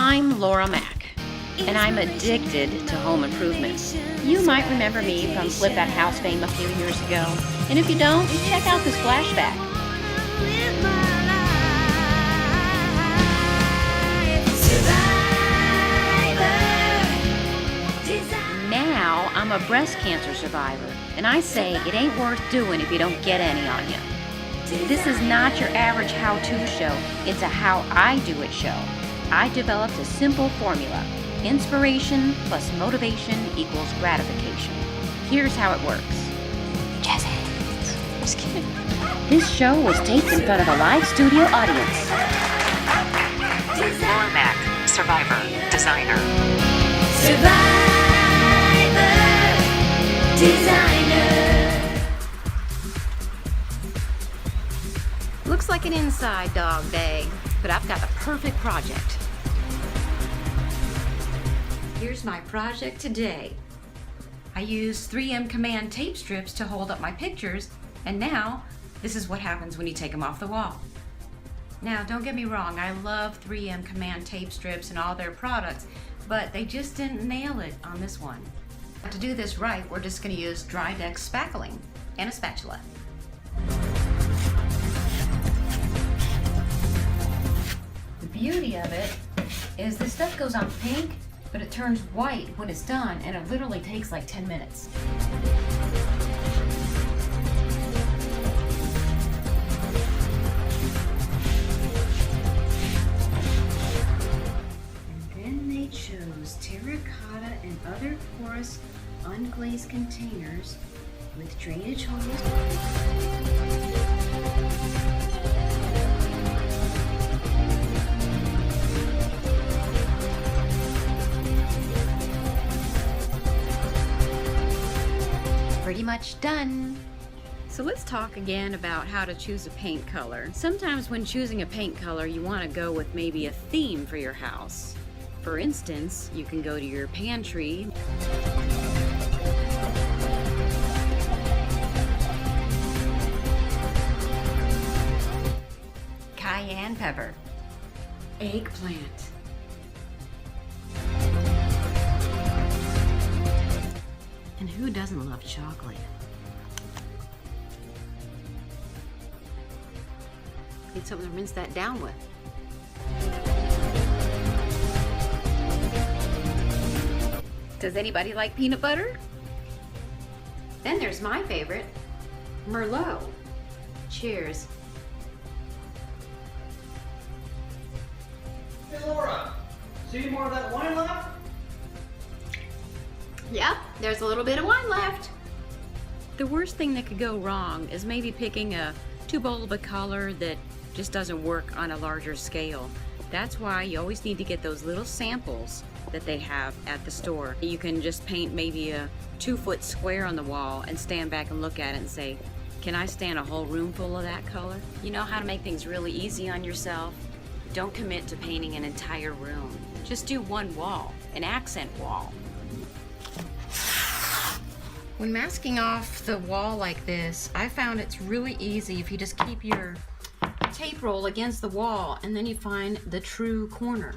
I'm Laura Mack, and I'm addicted to home improvement. You might remember me from Flip That House fame a few years ago, and if you don't, check out this flashback. Now I'm a breast cancer survivor, and I say it ain't worth doing if you don't get any on you. This is not your average how-to show, it's a how I do it show. I developed a simple formula. Inspiration plus motivation equals gratification. Here's how it works. Just kidding. This show was taped in front of a live studio audience. Laura Mack, survivor, designer. Designer. Looks like an inside dog day, but I've got the perfect project. Here's my project today. I used 3M Command tape strips to hold up my pictures, and now this is what happens when you take them off the wall. Now, don't get me wrong, I love 3M Command tape strips and all their products, but they just didn't nail it on this one. To do this right, we're just going to use Drydex spackling and a spatula. The beauty of it is this stuff goes on pink, but it turns white when it's done, and it literally takes like 10 minutes. And then they chose terracotta and other porous unglazed containers with drainage holes. Pretty much done. So let's talk again about how to choose a paint color. Sometimes when choosing a paint color, you want to go with maybe a theme for your house. For instance, you can go to your pantry. Cayenne pepper. Eggplant. And who doesn't love chocolate? Need something to rinse that down with. Does anybody like peanut butter? Then there's my favorite, Merlot. Cheers. Hey Laura, see any more of that wine left? Yep, there's a little bit of wine left. The worst thing that could go wrong is maybe picking a too bold of a color that just doesn't work on a larger scale. That's why you always need to get those little samples that they have at the store. You can just paint maybe a 2-foot square on the wall and stand back and look at it and say, can I stand a whole room full of that color? You know how to make things really easy on yourself? Don't commit to painting an entire room. Just do one wall, an accent wall. When masking off the wall like this, I found it's really easy if you just keep your tape roll against the wall and then you find the true corner.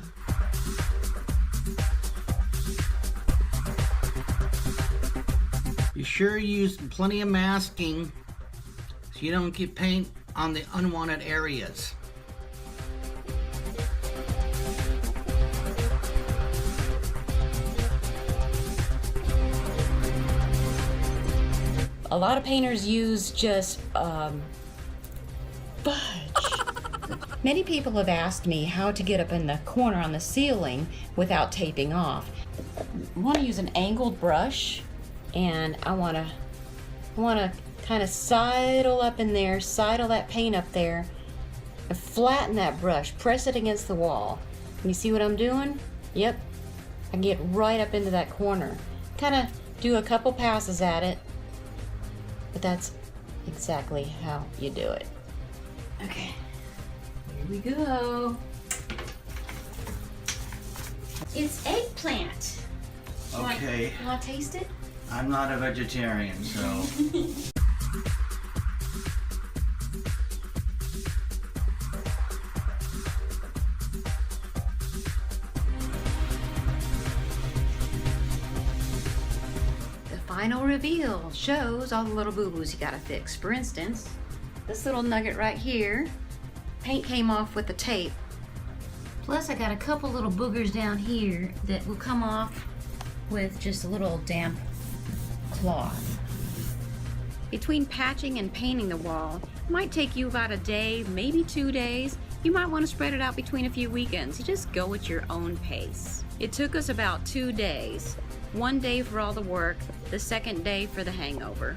Be sure you use plenty of masking so you don't get paint on the unwanted areas. A lot of painters use just fudge. Many people have asked me how to get up in the corner on the ceiling without taping off. I want to use an angled brush, and I want to kind of sidle up in there, sidle that paint up there, and flatten that brush, press it against the wall. Can you see what I'm doing? Yep, I get right up into that corner. Kind of do a couple passes at it, but that's exactly how you do it. Okay, here we go. It's eggplant. Okay. You want to taste it? I'm not a vegetarian, so. final reveal shows all the little boo-boos you gotta fix. For instance, this little nugget right here, paint came off with the tape. Plus I got a couple little boogers down here that will come off with just a little damp cloth. Between patching and painting the wall, it might take you about a day, maybe 2 days. You might want to spread it out between a few weekends. You just go at your own pace. It took us about 2 days. 1 day for all the work, the second day for the hangover.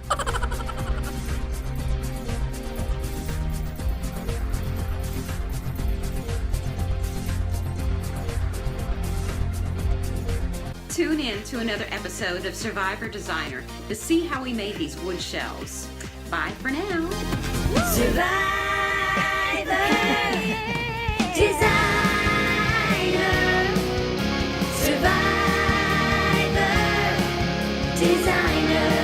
Tune in to another episode of Survivor Designer to see how we made these wood shelves. Bye for now. Survivor Designer. Survivor Designer.